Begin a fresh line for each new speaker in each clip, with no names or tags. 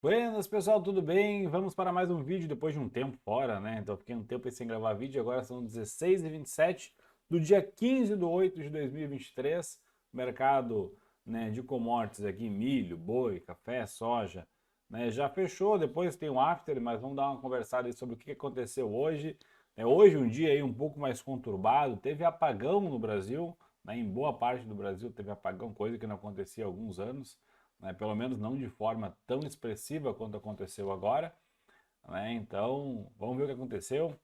Buenas, pessoal, tudo bem? Vamos para mais um vídeo depois de um tempo fora, né? Então fiquei um tempo aí sem gravar vídeo, agora são 16h27 do dia 15/8/2023. Mercado, né, de commodities aqui, milho, boi, café, soja, né, já fechou, depois tem um after, mas vamos dar uma conversada aí sobre o que aconteceu hoje. Hoje um dia aí um pouco mais conturbado, teve apagão no Brasil, né, em boa parte do Brasil teve apagão, coisa que não acontecia há alguns anos, né? Pelo menos não de forma tão expressiva quanto aconteceu agora, né? Então, vamos ver o que aconteceu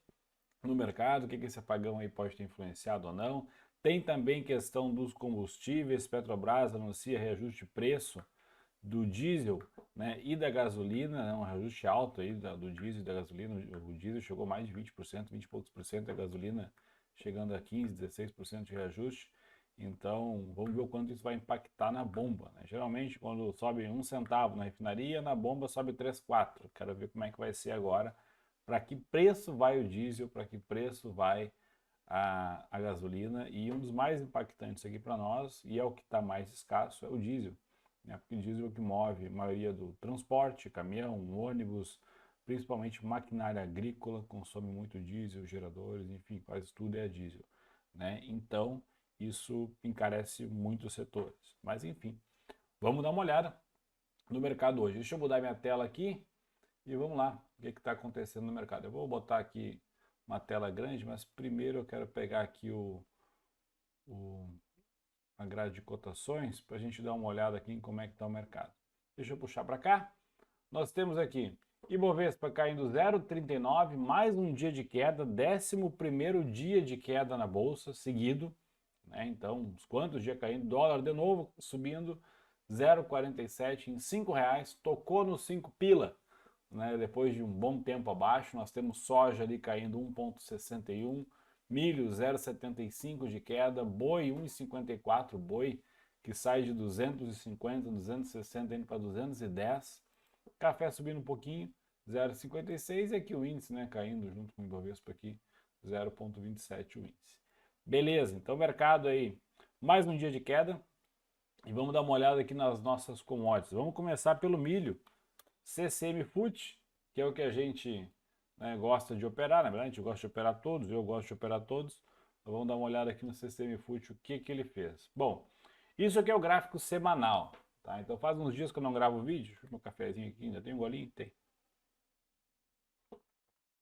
no mercado, o que esse apagão aí pode ter influenciado ou não. Tem também questão dos combustíveis, Petrobras anuncia reajuste de preço do diesel, né, e da gasolina, né, um reajuste alto aí do diesel e da gasolina. O diesel chegou mais de 20%, 20 e poucos por cento, a gasolina chegando a 15, 16% de reajuste. Então, vamos ver o quanto isso vai impactar na bomba, né? Geralmente, quando sobe um centavo na refinaria, na bomba sobe 3, 4. Quero ver como é que vai ser agora. Para que preço vai o diesel, para que preço vai a gasolina. E um dos mais impactantes aqui para nós, e é o que está mais escasso, é o diesel, né? Porque o diesel é o que move a maioria do transporte, caminhão, ônibus, principalmente maquinária agrícola, consome muito diesel, geradores, enfim, quase tudo é diesel, né? Então, isso encarece muito os setores. Mas, enfim, vamos dar uma olhada no mercado hoje. Deixa eu mudar minha tela aqui e vamos lá, o que está acontecendo no mercado. Eu vou botar aqui uma tela grande, mas primeiro eu quero pegar aqui o a grade de cotações para a gente dar uma olhada aqui em como é que está o mercado. Deixa eu puxar para cá. Nós temos aqui Ibovespa caindo 0,39, mais um dia de queda, 11º dia de queda na bolsa seguido, né? Então, uns quantos dias caindo, dólar de novo subindo 0,47 em R$ 5, tocou nos 5 pila, né? Depois de um bom tempo abaixo, nós temos soja ali caindo 1,61, milho 0,75 de queda, boi 1,54, boi que sai de 250, 260 indo para 210, café subindo um pouquinho, 0,56 e aqui o índice, né, caindo junto com o Ibovespa aqui, 0,27 o índice. Beleza, então mercado aí, mais um dia de queda e vamos dar uma olhada aqui nas nossas commodities. Vamos começar pelo milho, CCM Food, que é o que a gente, né, gosta de operar, na verdade a gente gosta de operar todos, eu gosto de operar todos. Então vamos dar uma olhada aqui no CCM Food, o que ele fez. Bom, isso aqui é o gráfico semanal, tá? Então faz uns dias que eu não gravo vídeo, deixa eu meu cafezinho aqui, ainda tem um golinho? Tem.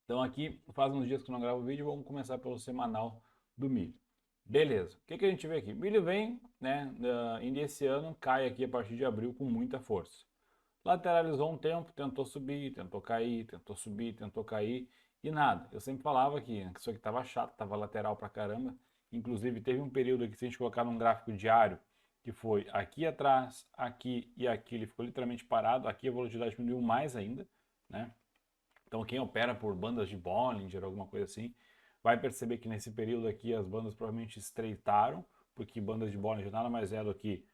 Então aqui faz uns dias que eu não gravo vídeo, vamos começar pelo semanal do milho. Beleza, o que a gente vê aqui? Milho vem, né, esse ano, cai aqui a partir de abril com muita força. Lateralizou um tempo, tentou subir, tentou cair, tentou subir, tentou cair e nada. Eu sempre falava que isso aqui estava chato, estava lateral pra caramba. Inclusive teve um período aqui, se a gente colocar num gráfico diário, que foi aqui atrás, aqui e aqui, ele ficou literalmente parado. Aqui a volatilidade diminuiu mais ainda, né? Então quem opera por bandas de Bollinger, alguma coisa assim, vai perceber que nesse período aqui as bandas provavelmente estreitaram, porque bandas de Bollinger nada mais é do que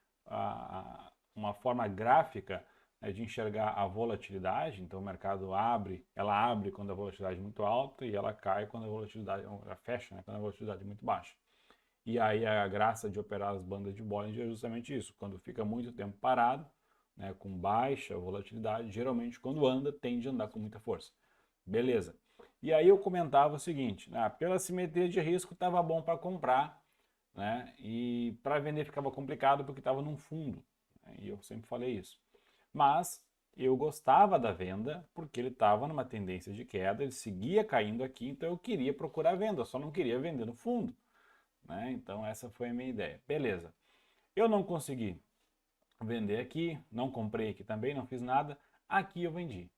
uma forma gráfica, né, de enxergar a volatilidade. Então o mercado abre, ela abre quando a volatilidade é muito alta e ela cai quando a volatilidade, ela fecha, né, quando a volatilidade é muito baixa. E aí a graça de operar as bandas de Bollinger é justamente isso, quando fica muito tempo parado, né, com baixa volatilidade, geralmente quando anda tende a andar com muita força. Beleza. E aí eu comentava o seguinte, né, pela simetria de risco estava bom para comprar, né, e para vender ficava complicado porque estava num fundo, né, e eu sempre falei isso. Mas eu gostava da venda porque ele estava numa tendência de queda, ele seguia caindo aqui, então eu queria procurar venda, só não queria vender no fundo, né? Então essa foi a minha ideia. Beleza. Eu não consegui vender aqui, não comprei aqui também, não fiz nada. Aqui eu vendi,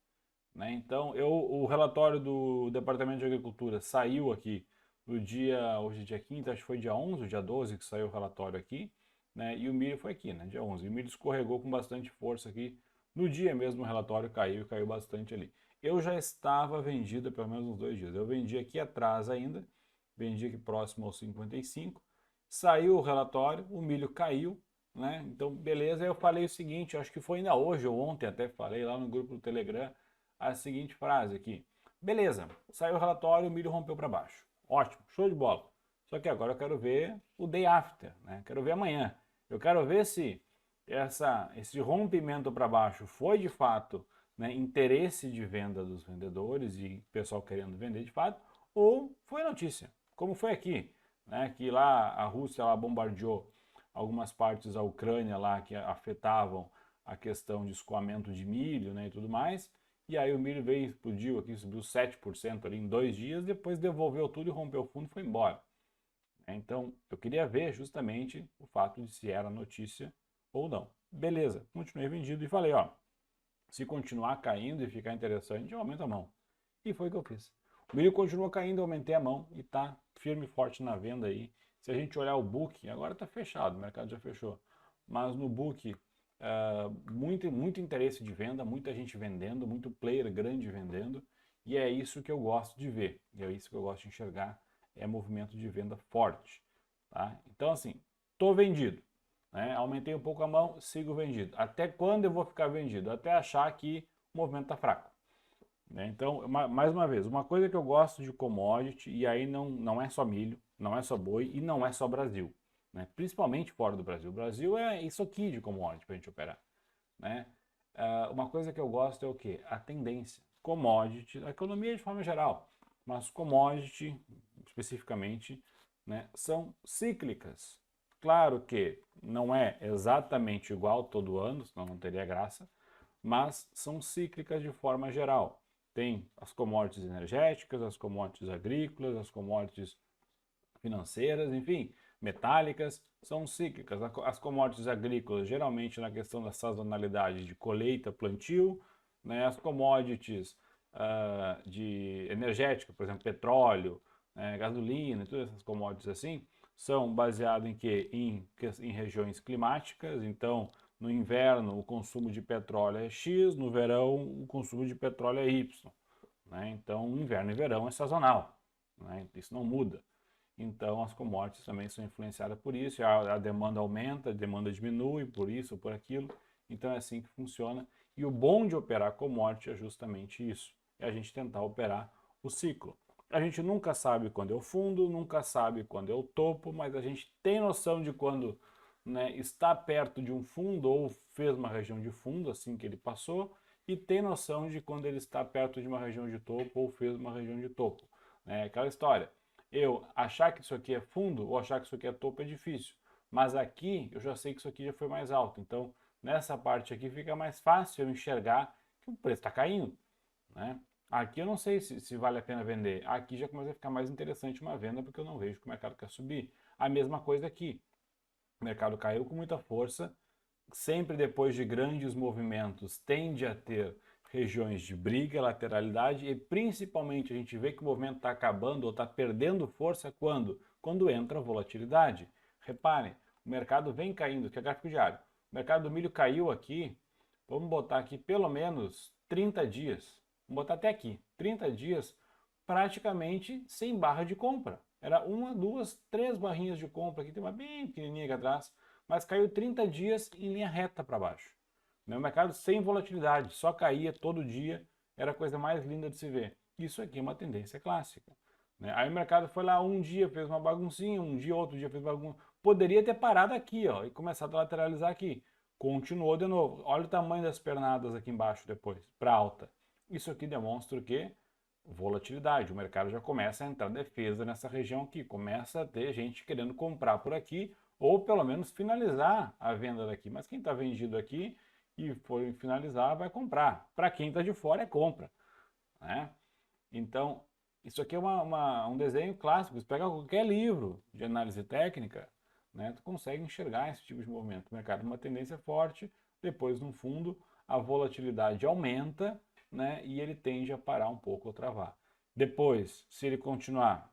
né? Então o relatório do Departamento de Agricultura saiu aqui no dia, hoje é dia 15, acho que foi dia 11, dia 12 que saiu o relatório aqui, né? E o milho foi aqui, né? Dia 11. E o milho escorregou com bastante força aqui. No dia mesmo o relatório caiu, caiu bastante ali. Eu já estava vendido pelo menos uns 2 dias. Eu vendi aqui atrás ainda, vendi aqui próximo aos 55. Saiu o relatório, o milho caiu, né? Então, beleza. Aí eu falei o seguinte, acho que foi ainda hoje ou ontem até falei lá no grupo do Telegram, a seguinte frase aqui. Beleza, saiu o relatório, o milho rompeu para baixo. Ótimo, show de bola. Só que agora eu quero ver o day after, né? Quero ver amanhã. Eu quero ver se esse rompimento para baixo foi de fato, né, interesse de venda dos vendedores e pessoal querendo vender de fato, ou foi notícia, como foi aqui, né, que lá a Rússia lá bombardeou algumas partes da Ucrânia lá que afetavam a questão de escoamento de milho, né, e tudo mais, e aí o milho veio, explodiu aqui, subiu 7% ali em 2 dias, depois devolveu tudo e rompeu o fundo e foi embora. Então, eu queria ver justamente o fato de se era notícia ou não. Beleza, continuei vendido e falei, ó, se continuar caindo e ficar interessante, eu aumento a mão. E foi o que eu fiz. O milho continuou caindo, eu aumentei a mão e tá firme e forte na venda aí. Se a gente olhar o book, agora tá fechado, o mercado já fechou. Mas no book, muito interesse de venda, muita gente vendendo, muito player grande vendendo. E é isso que eu gosto de ver, e é isso que eu gosto de enxergar, é movimento de venda forte. Tá? Então assim, tô vendido. Né? Aumentei um pouco a mão, sigo vendido. Até quando eu vou ficar vendido? Até achar que o movimento está fraco. Né? Então, mais uma vez, uma coisa que eu gosto de commodity, e aí não é só milho, não é só boi e não é só Brasil. Né? Principalmente fora do Brasil. O Brasil é isso aqui de commodity para a gente operar. Né? Uma coisa que eu gosto é o quê? A tendência. Commodity, a economia de forma geral, mas commodity especificamente, né, são cíclicas. Claro que não é exatamente igual todo ano, senão não teria graça, mas são cíclicas de forma geral. Tem as commodities energéticas, as commodities agrícolas, as commodities financeiras, enfim, metálicas, são cíclicas. As commodities agrícolas, geralmente na questão da sazonalidade de colheita, plantio, né? As commodities de energética, por exemplo, petróleo, gasolina, todas essas commodities assim, são baseadas em quê? Em regiões climáticas, então no inverno o consumo de petróleo é X, no verão o consumo de petróleo é Y. Né? Então inverno e verão é sazonal, né? Isso não muda. Então as commodities também são influenciadas por isso, a demanda aumenta, a demanda diminui, por isso, por aquilo. Então é assim que funciona. E o bom de operar commodity é justamente isso, é a gente tentar operar o ciclo. A gente nunca sabe quando é o fundo, nunca sabe quando é o topo, mas a gente tem noção de quando, né, está perto de um fundo ou fez uma região de fundo assim que ele passou, e tem noção de quando ele está perto de uma região de topo ou fez uma região de topo. É aquela história. Eu achar que isso aqui é fundo ou achar que isso aqui é topo é difícil. Mas aqui eu já sei que isso aqui já foi mais alto. Então, nessa parte aqui fica mais fácil eu enxergar que o preço está caindo. Né? Aqui eu não sei se vale a pena vender. Aqui já começa a ficar mais interessante uma venda porque eu não vejo que o mercado quer subir. A mesma coisa aqui. O mercado caiu com muita força. Sempre depois de grandes movimentos tende a ter regiões de briga, lateralidade e principalmente a gente vê que o movimento está acabando ou está perdendo força quando? Quando entra volatilidade. Reparem, o mercado vem caindo, que é gráfico diário. O mercado do milho caiu aqui, vamos botar aqui pelo menos 30 dias. Vamos botar até aqui, 30 dias praticamente sem barra de compra. Era uma, duas, três barrinhas de compra, aqui tem uma bem pequenininha aqui atrás, mas caiu 30 dias em linha reta para baixo. O mercado sem volatilidade, só caía todo dia, era a coisa mais linda de se ver. Isso aqui é uma tendência clássica. Né? Aí o mercado foi lá um dia, fez uma baguncinha, um dia, outro dia fez bagunça. Poderia ter parado aqui ó, e começado a lateralizar aqui. Continuou de novo. Olha o tamanho das pernadas aqui embaixo depois, para alta. Isso aqui demonstra o quê? Volatilidade. O mercado já começa a entrar defesa nessa região aqui. Começa a ter gente querendo comprar por aqui ou pelo menos finalizar a venda daqui. Mas quem está vendido aqui e for finalizar vai comprar. Para quem está de fora é compra. Né? Então, isso aqui é um desenho clássico. Você pega qualquer livro de análise técnica, né, tu consegue enxergar esse tipo de movimento. O mercado é uma tendência forte, depois no fundo a volatilidade aumenta, né, e ele tende a parar um pouco ou travar. Depois, se ele continuar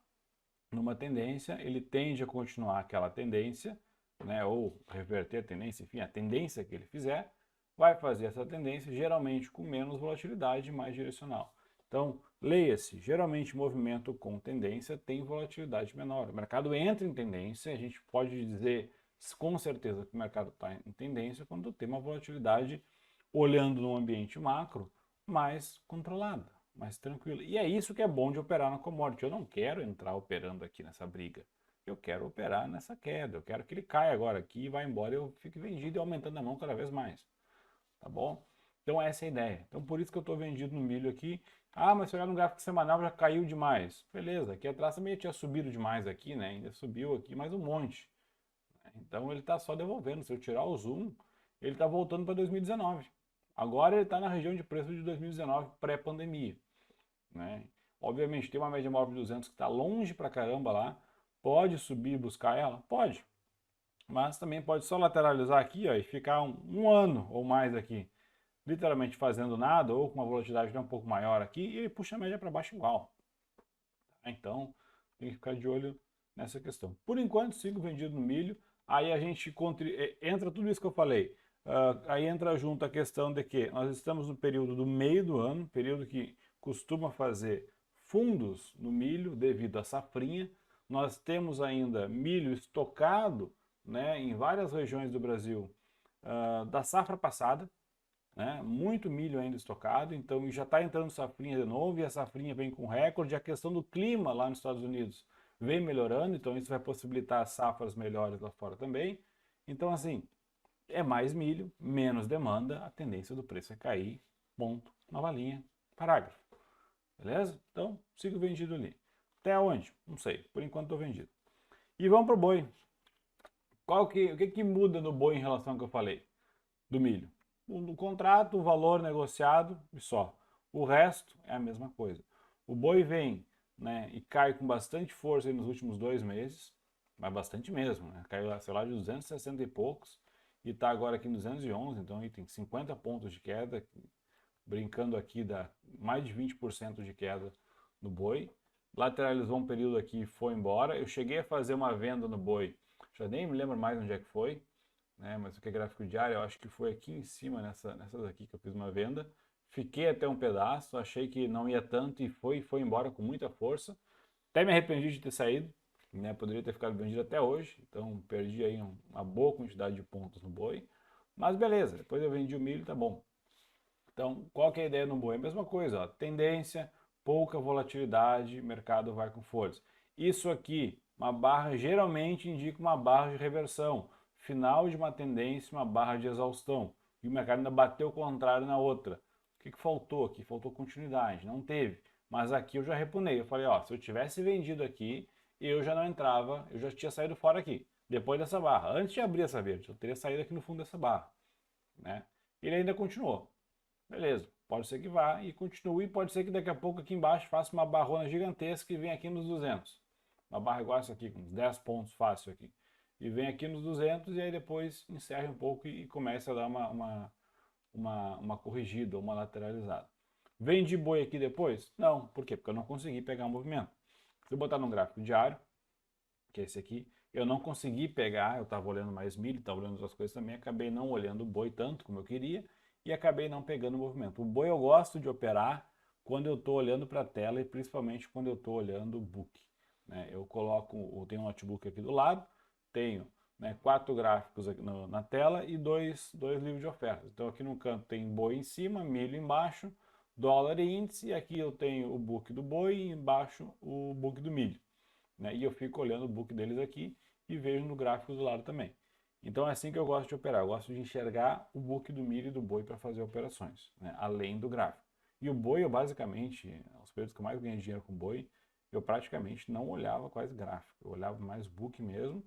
numa tendência, ele tende a continuar aquela tendência, né, ou reverter a tendência, enfim, a tendência que ele fizer, vai fazer essa tendência geralmente com menos volatilidade e mais direcional. Então, leia-se, geralmente movimento com tendência tem volatilidade menor. O mercado entra em tendência, a gente pode dizer com certeza que o mercado está em tendência quando tem uma volatilidade, olhando no ambiente macro, mais controlada, mais tranquila. E é isso que é bom de operar na commodity. Eu não quero entrar operando aqui nessa briga. Eu quero operar nessa queda. Eu quero que ele caia agora aqui e vá embora e eu fique vendido e aumentando a mão cada vez mais. Tá bom? Então essa é a ideia. Então por isso que eu estou vendido no milho aqui. Ah, mas se olhar no gráfico semanal já caiu demais. Beleza, aqui atrás também tinha subido demais aqui, né? Ainda subiu aqui mais um monte. Então ele está só devolvendo. Se eu tirar o zoom, ele está voltando para 2019. Agora ele está na região de preço de 2019, pré-pandemia, né? Obviamente tem uma média móvel de 200 que está longe pra caramba lá. Pode subir e buscar ela? Pode. Mas também pode só lateralizar aqui, ó, e ficar um ano ou mais aqui, literalmente fazendo nada, ou com uma volatilidade um pouco maior aqui, e ele puxa a média para baixo igual. Então, tem que ficar de olho nessa questão. Por enquanto, sigo vendido no milho. Aí a gente entra tudo isso que eu falei. Aí entra junto a questão de que nós estamos no período do meio do ano, período que costuma fazer fundos no milho devido à safrinha. Nós temos ainda milho estocado, né, em várias regiões do Brasil da safra passada, né? Muito milho ainda estocado, então já está entrando safrinha de novo, e a safrinha vem com recorde. A questão do clima lá nos Estados Unidos vem melhorando, então isso vai possibilitar safras melhores lá fora também. Então, assim, é mais milho, menos demanda, a tendência do preço é cair, ponto, nova linha, parágrafo. Beleza? Então, sigo vendido ali. Até onde? Não sei, por enquanto estou vendido. E vamos para o boi. O que muda no boi em relação ao que eu falei? Do milho. No contrato, o valor negociado e só. O resto é a mesma coisa. O boi vem, né, e cai com bastante força nos últimos 2 meses, mas bastante mesmo, né? Caiu, sei lá, de 260 e poucos e está agora aqui em 211, então aí tem 50 pontos de queda, brincando aqui dá mais de 20% de queda no boi. Lateralizou um período aqui e foi embora. Eu cheguei a fazer uma venda no boi, já nem me lembro mais onde é que foi, né? Mas o que é gráfico diário, eu acho que foi aqui em cima, nessas aqui que eu fiz uma venda. Fiquei até um pedaço, achei que não ia tanto e foi embora com muita força. Até me arrependi de ter saído, né? Poderia ter ficado vendido até hoje, então perdi aí uma boa quantidade de pontos no boi. Mas beleza, depois eu vendi o milho, tá bom. Então, qual que é a ideia no boi? É a mesma coisa, ó, tendência, pouca volatilidade, mercado vai com força. Isso aqui, uma barra, geralmente indica uma barra de reversão, final de uma tendência, uma barra de exaustão. E o mercado ainda bateu o contrário na outra. O que faltou aqui? Faltou continuidade, não teve. Mas aqui eu já repunei, eu falei, ó, se eu tivesse vendido aqui, eu já não entrava, eu já tinha saído fora aqui, depois dessa barra. Antes de abrir essa verde, eu teria saído aqui no fundo dessa barra, né? Ele ainda continuou. Beleza, pode ser que vá e continue, pode ser que daqui a pouco aqui embaixo faça uma barrona gigantesca e venha aqui nos 200. Uma barra igual essa aqui, com uns 10 pontos fácil aqui. E vem aqui nos 200 e aí depois encerre um pouco e comece a dar uma corrigida, uma lateralizada. Vendi boi aqui depois? Não, por quê? Porque eu não consegui pegar o movimento. Se eu botar no gráfico diário, que é esse aqui, eu não consegui pegar, eu estava olhando mais milho, estava olhando outras coisas também, acabei não olhando o boi tanto como eu queria, e acabei não pegando o movimento. O boi eu gosto de operar quando eu estou olhando para a tela e principalmente quando eu estou olhando o book, né? Eu tenho um notebook aqui do lado, tenho, né, 4 gráficos aqui na tela e dois livros de ofertas. Então aqui no canto tem boi em cima, milho embaixo, dólar e índice, e aqui eu tenho o book do boi e embaixo o book do milho, né? E eu fico olhando o book deles aqui e vejo no gráfico do lado também. Então é assim que eu gosto de operar. Eu gosto de enxergar o book do milho e do boi para fazer operações, né? Além do gráfico. E o boi, eu basicamente, os períodos que eu mais ganhei dinheiro com boi, eu praticamente não olhava quase gráfico. Eu olhava mais book mesmo.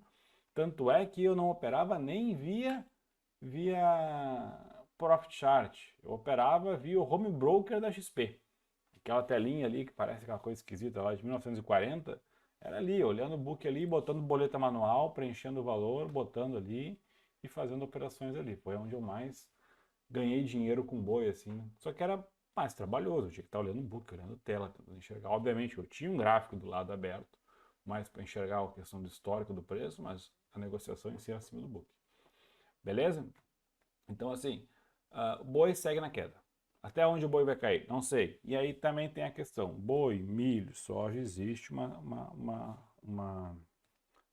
Tanto é que eu não operava nem via Profit Chart. Eu operava via o Home Broker da XP. Aquela telinha ali que parece aquela coisa esquisita lá de 1940, era ali, olhando o book ali, botando boleta manual, preenchendo o valor, botando ali e fazendo operações ali. Foi onde eu mais ganhei dinheiro com boi, assim. Só que era mais trabalhoso, eu tinha que estar olhando o book, olhando tela, tentando enxergar. Obviamente eu tinha um gráfico do lado aberto, mais para enxergar a questão do histórico do preço, mas a negociação em si era acima do book. Beleza? Então, assim, o boi segue na queda. Até onde o boi vai cair? Não sei. E aí também tem a questão: boi, milho, soja, existe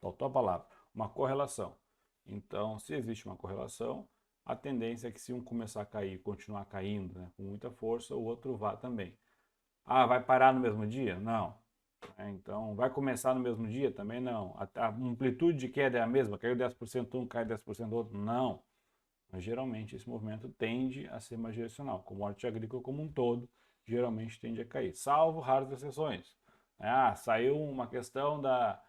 faltou a palavra, uma correlação. Então, se existe uma correlação, a tendência é que se um começar a cair, continuar caindo, né, com muita força, o outro vá também. Ah, vai parar no mesmo dia? Não. Então, vai começar no mesmo dia? Também não. A amplitude de queda é a mesma? Caiu 10% um, cai 10% outro? Não. Mas geralmente esse movimento tende a ser mais direcional. Commodity agrícola como um todo, geralmente tende a cair, salvo raras exceções. Saiu uma questão da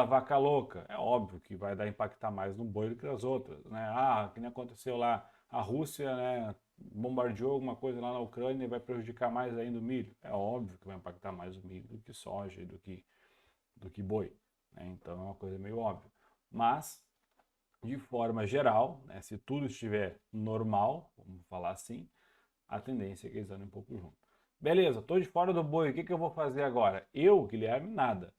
vaca louca. É óbvio que vai dar impactar mais no boi do que nas outras, né? Que nem aconteceu lá, a Rússia, né, bombardeou alguma coisa lá na Ucrânia e vai prejudicar mais ainda o milho. É óbvio que vai impactar mais o milho do que soja e do que boi, né? Então é uma coisa meio óbvia. Mas de forma geral, né, se tudo estiver normal, vamos falar assim, a tendência é que eles andem um pouco junto. Beleza, estou de fora do boi, o que eu vou fazer agora? Eu, Guilherme, nada,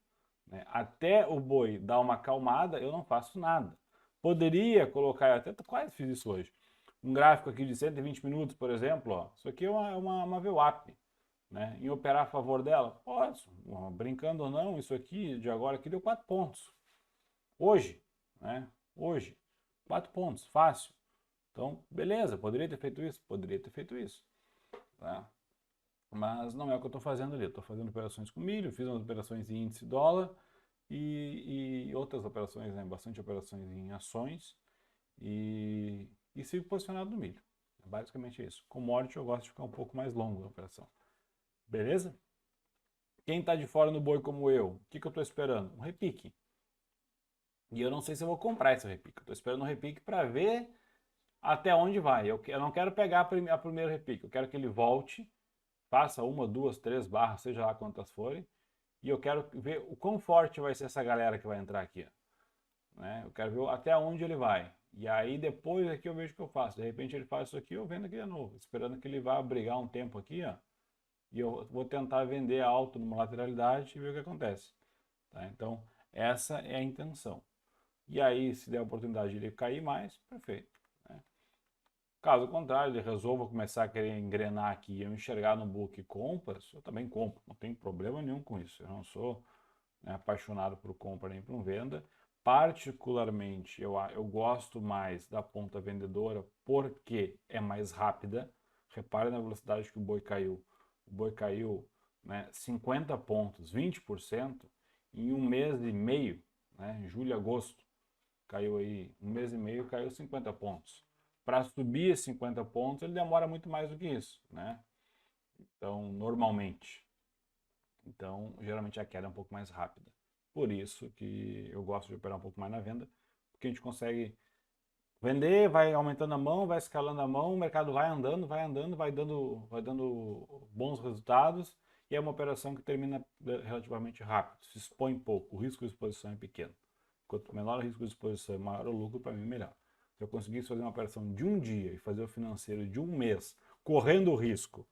né? Até o boi dar uma acalmada, eu não faço nada. Poderia colocar, eu até quase fiz isso hoje, um gráfico aqui de 120 minutos, por exemplo. Ó. Isso aqui é uma VWAP, né? Em operar a favor dela? Posso, brincando ou não, isso aqui de agora aqui deu 4 pontos. Hoje, né? Hoje, 4 pontos, fácil. Então, beleza, poderia ter feito isso? Poderia ter feito isso. Tá? Mas não é o que eu estou fazendo ali. Eu estou fazendo operações com milho, fiz umas operações em índice dólar e outras operações, né? Bastante operações em ações e sigo posicionado no milho. Basicamente é isso. Commodity eu gosto de ficar um pouco mais longo na operação. Beleza? Quem está de fora no boi como eu, o que eu estou esperando? Um repique. E eu não sei se eu vou comprar esse repique. Estou esperando um repique para ver até onde vai. Eu não quero pegar a primeiro repique. Eu quero que ele volte, faça uma, duas, três barras, seja lá quantas forem. E eu quero ver o quão forte vai ser essa galera que vai entrar aqui. Né? Eu quero ver até onde ele vai. E aí depois aqui eu vejo o que eu faço. De repente ele faz isso aqui, eu vendo aqui de novo. Esperando que ele vá brigar um tempo aqui, ó. E eu vou tentar vender alto numa lateralidade e ver o que acontece. Tá? Então, essa é a intenção. E aí, se der a oportunidade de ele cair mais, perfeito. Né? Caso contrário, ele resolva começar a querer engrenar aqui e eu enxergar no book compras, eu também compro. Não tem problema nenhum com isso. Eu não sou, né, apaixonado por compra nem por venda. Particularmente, eu gosto mais da ponta vendedora porque é mais rápida. Repare na velocidade que o boi caiu. O boi caiu, né, 50 pontos, 20% em um mês e meio, né, julho e agosto. Caiu aí um mês e meio, caiu 50 pontos. Para subir esses 50 pontos, ele demora muito mais do que isso, né? Então, normalmente. Então, geralmente a queda é um pouco mais rápida. Por isso que eu gosto de operar um pouco mais na venda, porque a gente consegue vender, vai aumentando a mão, vai escalando a mão, o mercado vai andando, vai dando bons resultados e é uma operação que termina relativamente rápido, se expõe pouco, o risco de exposição é pequeno. Quanto menor o risco de exposição e maior o lucro, para mim, melhor. Se eu conseguisse fazer uma operação de um dia e fazer o financeiro de um mês, correndo o risco,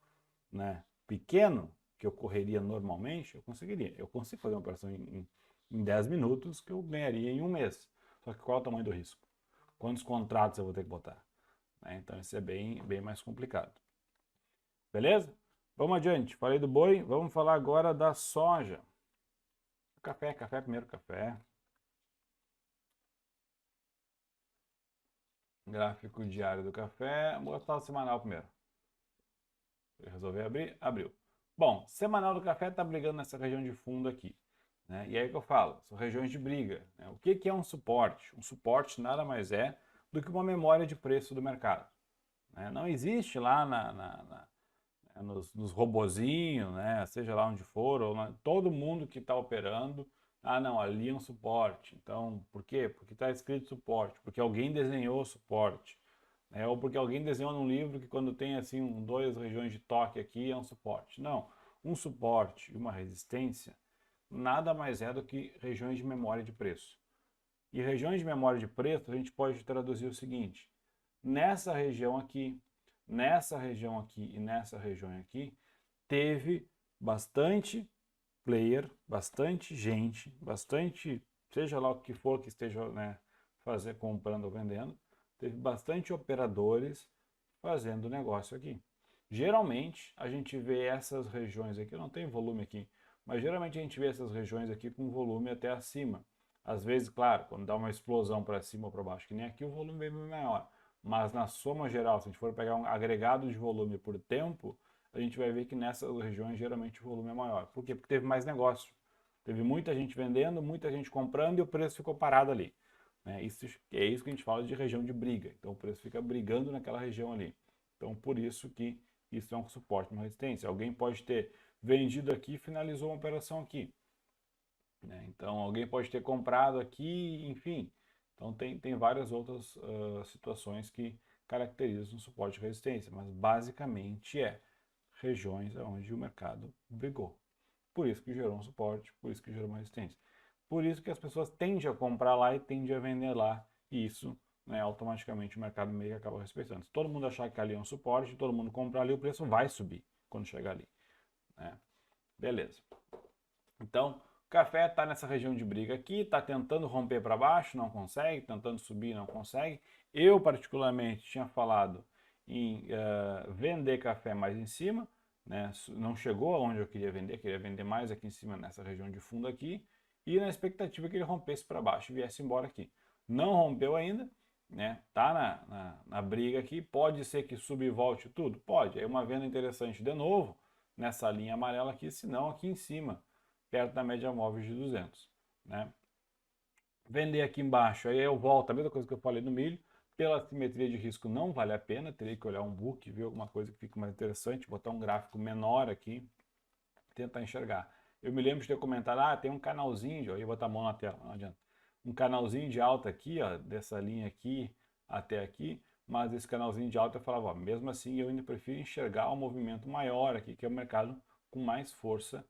né, pequeno, que eu correria normalmente, eu conseguiria. Eu consigo fazer uma operação em 10 minutos que eu ganharia em um mês. Só que qual é o tamanho do risco? Quantos contratos eu vou ter que botar? Né? Então isso é bem mais complicado. Beleza? Vamos adiante. Falei do boi, vamos falar agora da soja. Café primeiro, café. Gráfico diário do café. Vou botar o semanal primeiro. Resolver abrir? Abriu. Bom, semanal do café está brigando nessa região de fundo aqui. Né? E aí que eu falo, são regiões de briga. Né? O que é um suporte? Um suporte nada mais é do que uma memória de preço do mercado. Né? Não existe lá nos robozinhos, né? Seja lá onde for, todo mundo que está operando, não, ali é um suporte. Então, por quê? Porque está escrito suporte, porque alguém desenhou o suporte. Né? Ou porque alguém desenhou num livro que quando tem assim duas regiões de toque aqui é um suporte. Não, um suporte e uma resistência nada mais é do que regiões de memória de preço. E regiões de memória de preço a gente pode traduzir o seguinte: nessa região aqui e nessa região aqui, teve bastante player, bastante gente, bastante, seja lá o que for que esteja, né, comprando ou vendendo, teve bastante operadores fazendo negócio aqui. Geralmente a gente vê essas regiões aqui, eu não tenho volume aqui, mas geralmente a gente vê essas regiões aqui com volume até acima. Às vezes, claro, quando dá uma explosão para cima ou para baixo, que nem aqui, o volume é bem maior. Mas na soma geral, se a gente for pegar um agregado de volume por tempo, a gente vai ver que nessas regiões geralmente o volume é maior. Por quê? Porque teve mais negócio. Teve muita gente vendendo, muita gente comprando e o preço ficou parado ali. né? É isso que a gente fala de região de briga. Então o preço fica brigando naquela região ali. Então por isso que isso é um suporte, uma resistência. Alguém pode ter vendido aqui e finalizou uma operação aqui, né? Então alguém pode ter comprado aqui, enfim. Então tem várias outras situações que caracterizam o suporte e resistência, mas basicamente é regiões onde o mercado brigou. Por isso que gerou um suporte, por isso que gerou uma resistência. Por isso que as pessoas tendem a comprar lá e tendem a vender lá. E isso, né, automaticamente o mercado meio que acaba respeitando. Se todo mundo achar que ali é um suporte, todo mundo comprar ali, o preço vai subir quando chegar ali, né? Beleza. Então, o café está nessa região de briga aqui, está tentando romper para baixo, não consegue, tentando subir, não consegue. Eu, particularmente, tinha falado em vender café mais em cima, né? Não chegou aonde eu queria vender mais aqui em cima, nessa região de fundo aqui, e na expectativa que ele rompesse para baixo e viesse embora aqui. Não rompeu ainda, né? Tá na briga aqui, pode ser que suba e volte tudo? Pode, é uma venda interessante de novo, nessa linha amarela aqui, se não aqui em cima perto da média móvel de 200, né? Vender aqui embaixo, aí eu volto, a mesma coisa que eu falei no milho, pela simetria de risco não vale a pena, teria que olhar um book, ver alguma coisa que fique mais interessante, botar um gráfico menor aqui, tentar enxergar. Eu me lembro de ter comentado, tem um canalzinho, eu ia botar a mão na tela, não adianta. Um canalzinho de alta aqui, ó, dessa linha aqui até aqui, mas esse canalzinho de alta eu falava, ó, mesmo assim eu ainda prefiro enxergar um movimento maior aqui, que é o mercado com mais força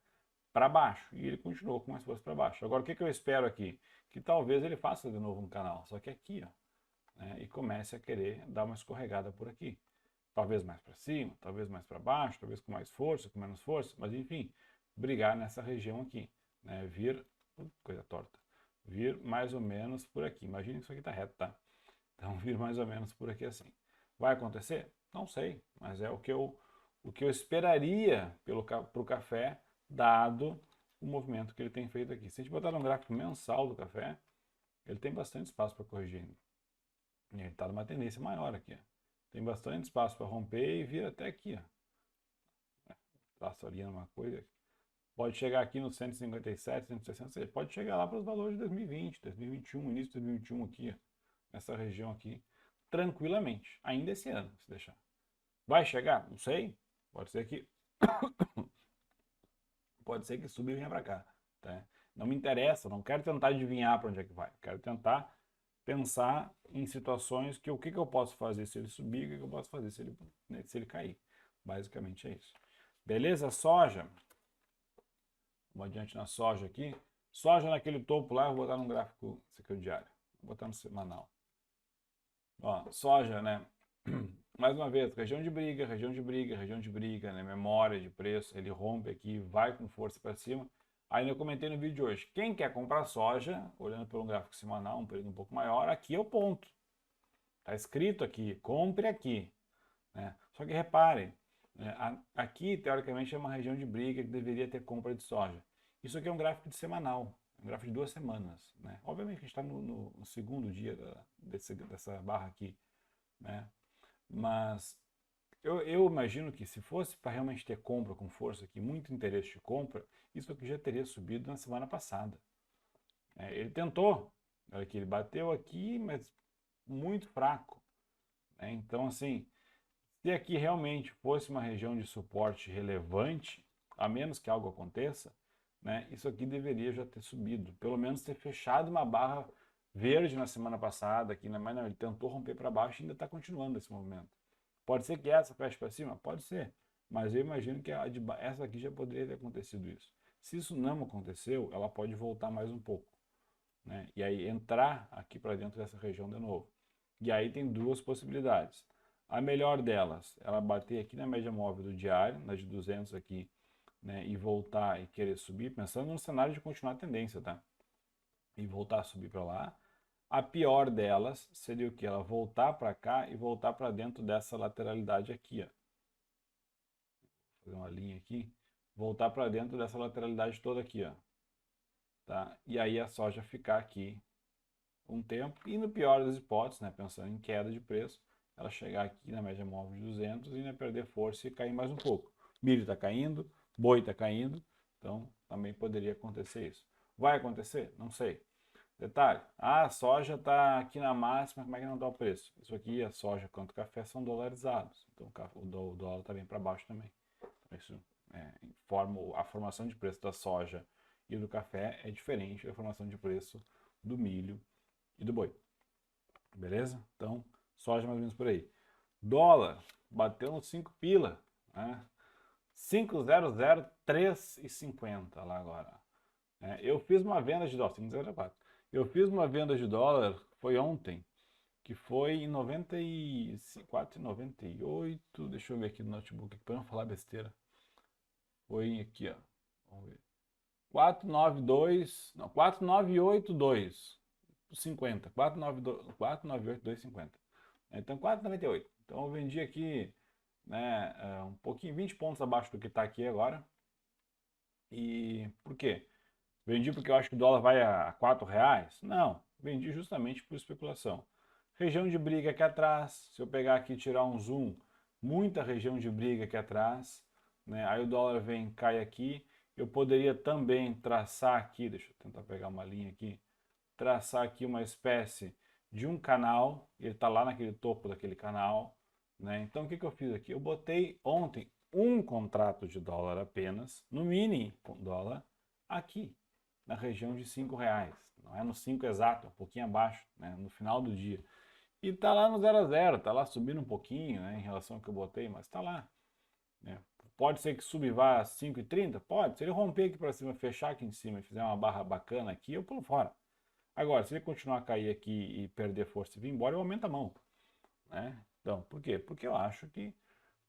para baixo. E ele continuou com mais força para baixo. Agora, o que eu espero aqui? Que talvez ele faça de novo um canal, só que aqui, ó, né, e comece a querer dar uma escorregada por aqui. Talvez mais para cima, talvez mais para baixo, talvez com mais força, com menos força, mas enfim, brigar nessa região aqui, né, vir, coisa torta, vir mais ou menos por aqui. Imagine que isso aqui está reto, tá? Então, vir mais ou menos por aqui assim. Vai acontecer? Não sei, mas é o que eu esperaria para o café, dado o movimento que ele tem feito aqui. Se a gente botar no gráfico mensal do café, ele tem bastante espaço para corrigir ainda. Ele está numa tendência maior aqui. Ó. Tem bastante espaço para romper e vir até aqui. Traço ali numa coisa. Pode chegar aqui no 157, 160, ele pode chegar lá para os valores de 2020, 2021, início de 2021 aqui, ó, nessa região aqui, tranquilamente, ainda esse ano, se deixar. Vai chegar? Não sei. Pode ser que suba e venha para cá, tá? Não me interessa, não quero tentar adivinhar para onde é que vai. Quero tentar pensar em situações que o que eu posso fazer se ele subir, o que eu posso fazer se ele cair. Basicamente é isso. Beleza? Soja. Vamos adiante na soja aqui. Soja naquele topo lá, eu vou botar no gráfico, esse aqui é o diário. Vou botar no semanal. Ó, soja, né? Mais uma vez, região de briga, região de briga, região de briga, né? Memória de preço, ele rompe aqui, vai com força para cima. Aí eu comentei no vídeo de hoje, quem quer comprar soja, olhando pelo gráfico semanal, um período um pouco maior, aqui é o ponto. Está escrito aqui, compre aqui, né? Só que reparem, né? Aqui teoricamente é uma região de briga que deveria ter compra de soja. Isso aqui é um gráfico de semanal, um gráfico de 2 semanas, né? Obviamente que a gente está no segundo dia dessa barra aqui, né? Mas eu imagino que se fosse para realmente ter compra com força aqui, muito interesse de compra, isso aqui já teria subido na semana passada. Ele tentou, olha aqui, ele bateu aqui, mas muito fraco, né? Então, assim, se aqui realmente fosse uma região de suporte relevante, a menos que algo aconteça, né, isso aqui deveria já ter subido, pelo menos ter fechado uma barra verde na semana passada, aqui, né, mas não, ele tentou romper para baixo e ainda está continuando esse movimento. Pode ser que essa feche para cima? Pode ser. Mas eu imagino que essa aqui já poderia ter acontecido isso. Se isso não aconteceu, ela pode voltar mais um pouco, né? E aí entrar aqui para dentro dessa região de novo. E aí tem duas possibilidades. A melhor delas, ela bater aqui na média móvel do diário, na de 200 aqui, né? E voltar e querer subir, pensando no cenário de continuar a tendência, tá? E voltar a subir para lá. A pior delas seria o que? Ela voltar para cá e voltar para dentro dessa lateralidade aqui, ó. Vou fazer uma linha aqui. Voltar para dentro dessa lateralidade toda aqui, ó. Tá? E aí a soja ficar aqui um tempo. E no pior das hipóteses, né, pensando em queda de preço, ela chegar aqui na média móvel de 200 e ainda perder força e cair mais um pouco. Milho está caindo, boi está caindo, então também poderia acontecer isso. Vai acontecer? Não sei. Detalhe, a soja está aqui na máxima, como é que não está o preço? Isso aqui, a soja quanto o café são dolarizados, então o dólar está bem para baixo também. Isso a formação de preço da soja e do café é diferente da formação de preço do milho e do boi. Beleza? Então, soja mais ou menos por aí. Dólar, bateu nos 5 pila, né? 5,003,50 lá agora. Eu fiz uma venda de dólar, 5,04. Eu fiz uma venda de dólar, foi ontem, que foi em 94,98. Deixa eu ver aqui no notebook, para não falar besteira. Foi aqui, ó. Vamos ver. 492, não, 4982,50. 498,250. Então 4,98. Então eu vendi aqui, né, um pouquinho, 20 pontos abaixo do que está aqui agora. E por quê? Vendi porque eu acho que o dólar vai a R$ 4? Não, vendi justamente por especulação. Região de briga aqui atrás, se eu pegar aqui e tirar um zoom, muita região de briga aqui atrás, né? Aí o dólar vem, cai aqui. Eu poderia também traçar aqui, deixa eu tentar pegar uma linha aqui, traçar aqui uma espécie de um canal, ele está lá naquele topo daquele canal, né? Então o que eu fiz aqui? Eu botei ontem um contrato de dólar apenas, no mini dólar, aqui, na região de R$ 5. Não é no 5 exato, um pouquinho abaixo, né? No final do dia. E está lá no 0 a 0, está lá subindo um pouquinho, né, em relação ao que eu botei, mas está lá. Né? Pode ser que suba e vá a 5,30? Pode. Se ele romper aqui para cima, fechar aqui em cima e fizer uma barra bacana aqui, eu pulo fora. Agora, se ele continuar a cair aqui e perder força e vir embora, eu aumento a mão. Né? Então, por quê? Porque eu acho que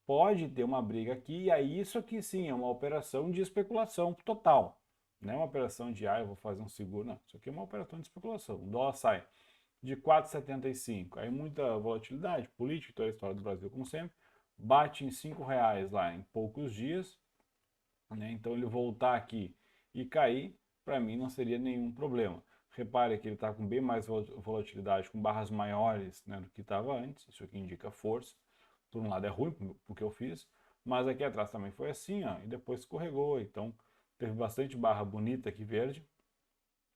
pode ter uma briga aqui, e aí isso aqui sim é uma operação de especulação total. Não é uma operação de, eu vou fazer um seguro. Não, isso aqui é uma operação de especulação. O dólar sai de 4,75. Aí muita volatilidade política, toda a história do Brasil, como sempre, bate em R$ 5 lá em poucos dias. Né? Então ele voltar aqui e cair, para mim não seria nenhum problema. Repare que ele está com bem mais volatilidade, com barras maiores, né, do que estava antes. Isso aqui indica força. Por um lado é ruim porque eu fiz, mas aqui atrás também foi assim, ó, e depois escorregou. Então teve bastante barra bonita aqui verde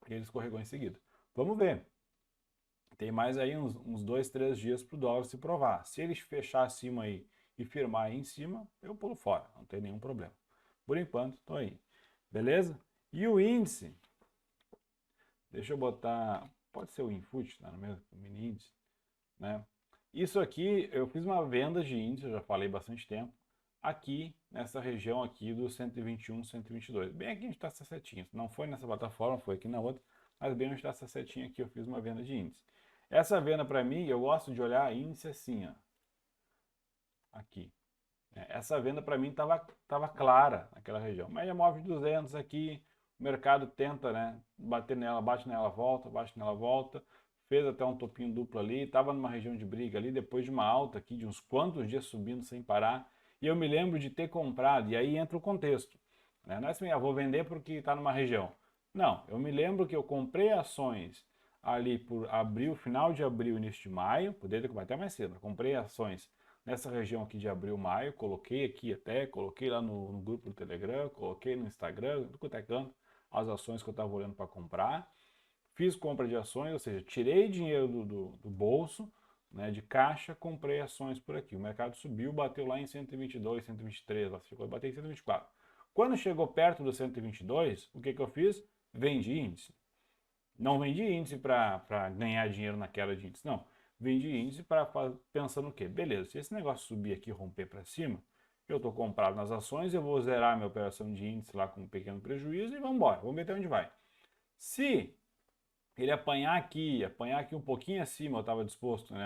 e ele escorregou em seguida. Vamos ver. Tem mais aí uns 2, 3 dias para o dólar se provar. Se ele fechar acima aí e firmar aí em cima, eu pulo fora, não tem nenhum problema. Por enquanto, estou aí. Beleza? E o índice, deixa eu botar, pode ser o Infut, tá no mesmo, o mini índice, né? Isso aqui, eu fiz uma venda de índice, eu já falei bastante tempo, aqui, nessa região aqui do 121, 122. Bem aqui onde está essa setinha. Não foi nessa plataforma, foi aqui na outra, mas bem onde está essa setinha aqui, eu fiz uma venda de índice. Essa venda para mim, eu gosto de olhar índice assim, ó. Aqui. Essa venda para mim estava clara naquela região. Média móvel de 200 aqui, o mercado tenta, né, bater nela, bate nela, volta, bate nela, volta. Fez até um topinho duplo ali, estava numa região de briga ali, depois de uma alta aqui, de uns quantos dias subindo sem parar. E eu me lembro de ter comprado, e aí entra o contexto. Né? Não é assim, vou vender porque está numa região. Não, eu me lembro que eu comprei ações ali por abril, final de abril, início de maio, poderia ter comprado até mais cedo, comprei ações nessa região aqui de abril, maio, coloquei aqui até, coloquei lá no grupo do Telegram, coloquei no Instagram, do quanto é canto, as ações que eu estava olhando para comprar. Fiz compra de ações, ou seja, tirei dinheiro do bolso, né, de caixa, comprei ações por aqui. O mercado subiu, bateu lá em 122, 123, lá ficou, bateu em 124. Quando chegou perto do 122, o que eu fiz? Vendi índice. Não vendi índice para ganhar dinheiro na queda de índice, não. Vendi índice para pensando o quê? Beleza, se esse negócio subir aqui e romper para cima, eu estou comprado nas ações, eu vou zerar minha operação de índice lá com um pequeno prejuízo e vamos embora, vamos ver até onde vai. Se ele apanhar aqui um pouquinho acima, eu estava disposto, né,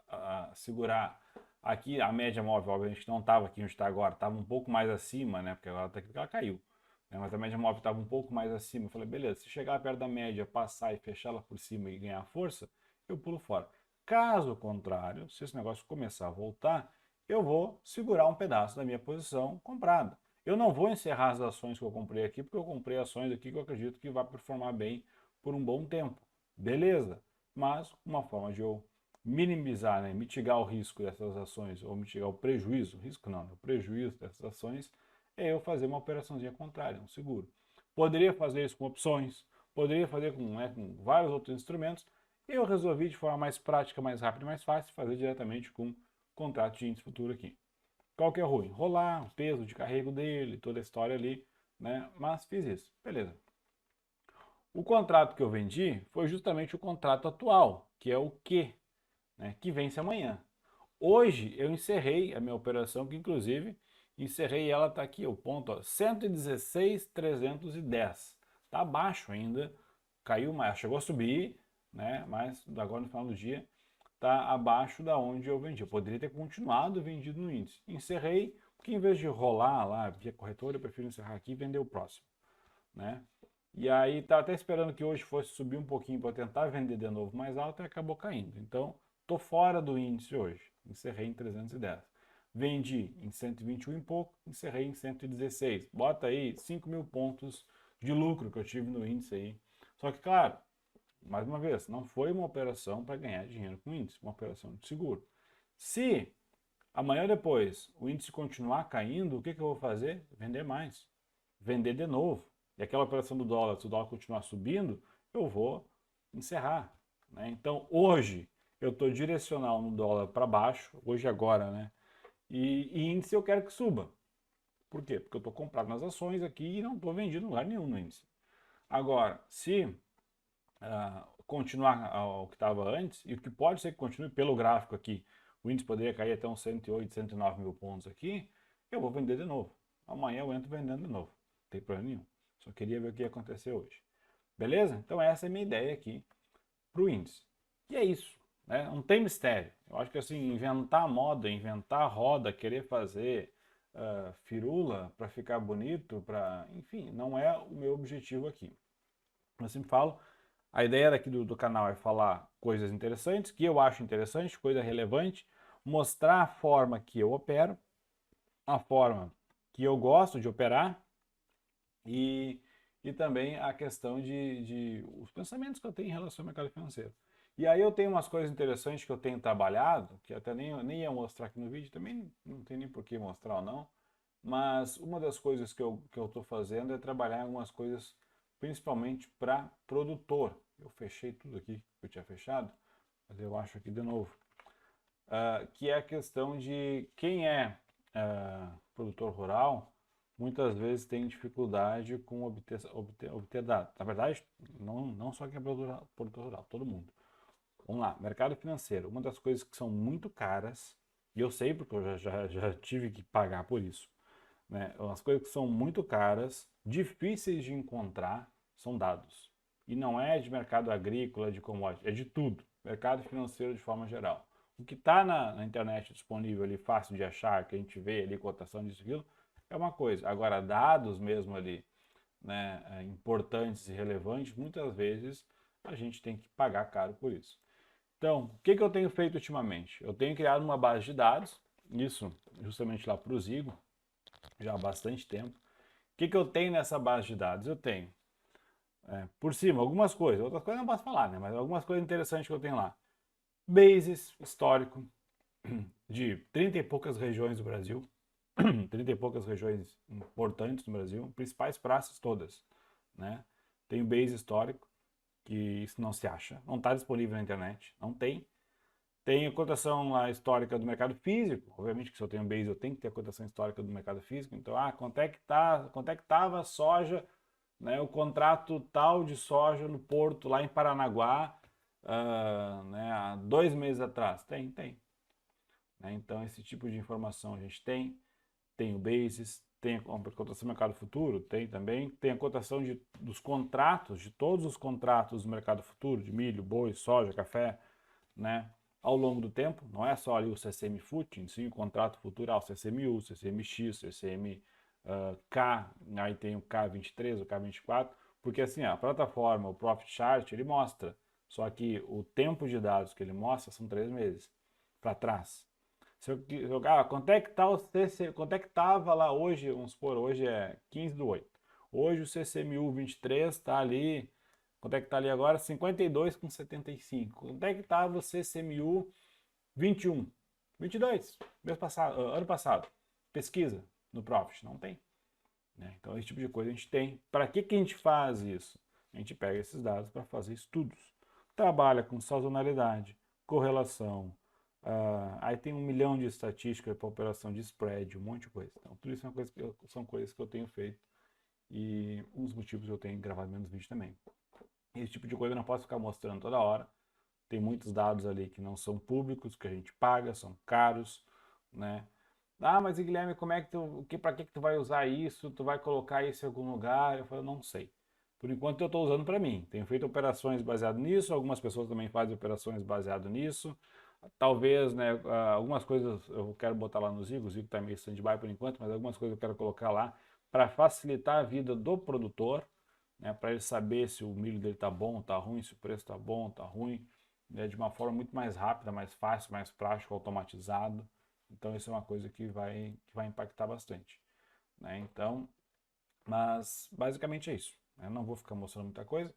a segurar aqui a média móvel, obviamente não estava aqui onde está agora, estava um pouco mais acima, né, porque agora ela caiu. Né, mas a média móvel estava um pouco mais acima. Eu falei, beleza, se chegar perto da média, passar e fechar ela por cima e ganhar força, eu pulo fora. Caso contrário, se esse negócio começar a voltar, eu vou segurar um pedaço da minha posição comprada. Eu não vou encerrar as ações que eu comprei aqui, porque eu comprei ações aqui que eu acredito que vai performar bem por um bom tempo. Beleza? Mas uma forma de eu minimizar, né, mitigar o risco dessas ações, ou mitigar o prejuízo, risco não, o prejuízo dessas ações, é eu fazer uma operaçãozinha contrária, um seguro. Poderia fazer isso com opções, Poderia fazer com vários outros instrumentos. Eu resolvi de forma mais prática, mais rápida e mais fácil fazer diretamente com contrato de índice futuro aqui. Qual que é ruim? Rolar, o peso de carrego dele, toda a história ali, né? Mas fiz isso, beleza. O contrato que eu vendi foi justamente o contrato atual, que é o Q, né? Que vence amanhã. Hoje eu encerrei a minha operação, que inclusive encerrei ela, tá aqui o ponto, ó, 116,310. Tá abaixo ainda, caiu mais, chegou a subir, né? Mas agora no final do dia tá abaixo da onde eu vendi. Eu poderia ter continuado vendido no índice. Encerrei, porque em vez de rolar lá via corretora, eu prefiro encerrar aqui e vender o próximo, né? E aí tá até esperando que hoje fosse subir um pouquinho para tentar vender de novo mais alto e acabou caindo. Então, tô fora do índice hoje. Encerrei em 310. Vendi em 121 e pouco, encerrei em 116. Bota aí 5 mil pontos de lucro que eu tive no índice aí. Só que, claro, mais uma vez, não foi uma operação para ganhar dinheiro com o índice, uma operação de seguro. Se amanhã depois o índice continuar caindo, o que eu vou fazer? Vender mais. Vender de novo. E aquela operação do dólar, se o dólar continuar subindo, eu vou encerrar, né? Então hoje eu estou direcional no dólar para baixo, hoje agora, né? E índice eu quero que suba. Por quê? Porque eu estou comprado nas ações aqui e não estou vendido em lugar nenhum no índice. Agora, se continuar ao que estava antes, e o que pode ser que continue pelo gráfico aqui, o índice poderia cair até uns 108, 109 mil pontos aqui, eu vou vender de novo. Amanhã eu entro vendendo de novo. Não tem problema nenhum. Só queria ver o que ia acontecer hoje. Beleza? Então essa é a minha ideia aqui para o índice. E é isso, né? Não tem mistério. Eu acho que assim, inventar moda, inventar roda, querer fazer firula para ficar bonito, enfim, não é o meu objetivo aqui. Eu sempre falo, a ideia daqui do canal é falar coisas interessantes, que eu acho interessante, coisa relevante, mostrar a forma que eu opero, a forma que eu gosto de operar e, e também a questão de os pensamentos que eu tenho em relação ao mercado financeiro. E aí eu tenho umas coisas interessantes que eu tenho trabalhado, que até nem ia mostrar aqui no vídeo, também não tem nem por que mostrar ou não, mas uma das coisas que eu estou fazendo é trabalhar em algumas coisas principalmente para produtor. Eu fechei tudo aqui que eu tinha fechado, mas eu acho aqui de novo. Que é a questão de quem é produtor rural, muitas vezes tem dificuldade com obter dados. Na verdade, não só quem é produtor rural, todo mundo. Vamos lá, mercado financeiro. Uma das coisas que são muito caras, e eu sei porque eu já tive que pagar por isso, né? As coisas que são muito caras, difíceis de encontrar, são dados. E não é de mercado agrícola, de commodity, é de tudo. Mercado financeiro de forma geral. O que está na internet disponível ali, fácil de achar, que a gente vê ali, cotação disso, aquilo, é uma coisa. Agora, dados mesmo ali, né, importantes e relevantes, muitas vezes a gente tem que pagar caro por isso. Então, o que eu tenho feito ultimamente? Eu tenho criado uma base de dados, isso justamente lá para o Zigo, já há bastante tempo. O que eu tenho nessa base de dados? Eu tenho, por cima, algumas coisas, outras coisas eu não posso falar, né? Mas algumas coisas interessantes que eu tenho lá. Bases histórico de 30 e poucas regiões do Brasil, 30 e poucas regiões importantes no Brasil, principais praças todas, né? Tem base histórico, que isso não se acha, não está disponível na internet, não tem. Tem a cotação lá histórica do mercado físico. Obviamente que se eu tenho base, eu tenho que ter a cotação histórica do mercado físico. Então, quanto é que estava a soja, né, o contrato tal de soja no porto lá em Paranaguá, né, há 2 meses atrás? Tem. Né? Então, esse tipo de informação a gente tem. Tem o basis, tem a cotação do mercado futuro, tem também. Tem a cotação dos contratos, de todos os contratos do mercado futuro, de milho, boi, soja, café, né? Ao longo do tempo, não é só ali o CCM Footing, sim o contrato futural, CCMU, CCMX, CCMK, aí tem o K23, o K24, porque assim, a plataforma, o Profit Chart, ele mostra, só que o tempo de dados que ele mostra são 3 meses para trás. Se eu jogar, quanto é que tá quanto é que tava lá hoje, vamos supor, hoje é 15/8. Hoje o CCMU 23 está ali. Quanto é que está ali agora? 52,75. Quanto é que estava o CCMU 21? 22, mês passado, ano passado. Pesquisa no Profit, não tem. Né? Então esse tipo de coisa a gente tem. Para que a gente faz isso? a gente pega esses dados para fazer estudos. Trabalha com sazonalidade, correlação, aí tem 1 milhão de estatísticas para operação de spread, um monte de coisa. Então, tudo isso são coisas que eu tenho feito e um dos motivos que eu tenho gravado menos vídeo também. Esse tipo de coisa eu não posso ficar mostrando toda hora. Tem muitos dados ali que não são públicos, que a gente paga, são caros, né? Ah, mas Guilherme, como é que para que tu vai usar isso? Tu vai colocar isso em algum lugar? Eu falo, não sei. Por enquanto eu estou usando para mim. Tenho feito operações baseado nisso, algumas pessoas também fazem operações baseado nisso. Talvez, né, algumas coisas eu quero botar lá no Zigo, o Zigo está meio stand-by por enquanto, mas algumas coisas eu quero colocar lá para facilitar a vida do produtor, né, para ele saber se o milho dele está bom, está ruim, se o preço está bom, está ruim, né, de uma forma muito mais rápida, mais fácil, mais prático, automatizado. Então isso é uma coisa que vai impactar bastante, né? Então, mas basicamente é isso. Eu não vou ficar mostrando muita coisa,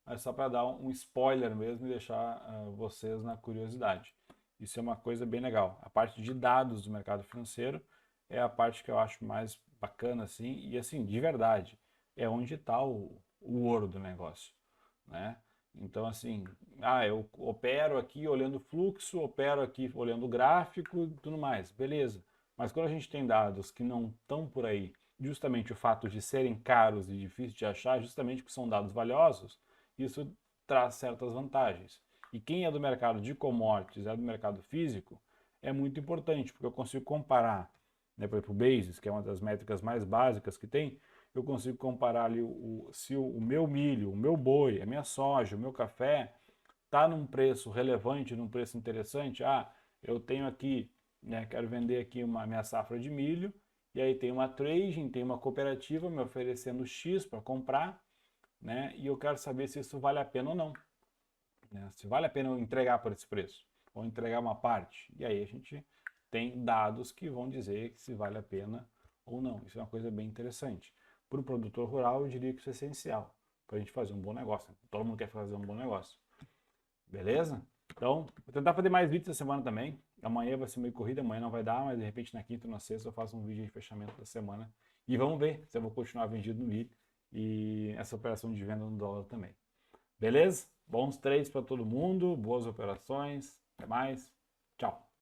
mas só para dar um spoiler mesmo e deixar vocês na curiosidade. Isso é uma coisa bem legal. A parte de dados do mercado financeiro é a parte que eu acho mais bacana, assim, e assim, de verdade, é onde está o ouro do negócio, né? Então, assim, eu opero aqui olhando fluxo, opero aqui olhando gráfico e tudo mais, beleza. Mas quando a gente tem dados que não estão por aí, justamente o fato de serem caros e difíceis de achar, justamente porque são dados valiosos, isso traz certas vantagens. E quem é do mercado de commodities, é do mercado físico, é muito importante, porque eu consigo comparar, né, por exemplo, o Basis, que é uma das métricas mais básicas que tem, eu consigo comparar ali se o meu milho, o meu boi, a minha soja, o meu café está num preço relevante, num preço interessante. Eu tenho aqui, né, quero vender aqui uma minha safra de milho, e aí tem uma trading, tem uma cooperativa me oferecendo X para comprar, né, e eu quero saber se isso vale a pena ou não, né, se vale a pena eu entregar por esse preço, ou entregar uma parte. E aí a gente tem dados que vão dizer se vale a pena ou não. Isso é uma coisa bem interessante. Para o produtor rural, eu diria que isso é essencial para a gente fazer um bom negócio. Todo mundo quer fazer um bom negócio. Beleza? Então, vou tentar fazer mais vídeos essa semana também. Amanhã vai ser meio corrida, amanhã não vai dar, mas de repente na quinta ou na sexta eu faço um vídeo de fechamento da semana. E vamos ver se eu vou continuar vendido no milho e essa operação de venda no dólar também. Beleza? Bons trades para todo mundo, boas operações. Até mais. Tchau.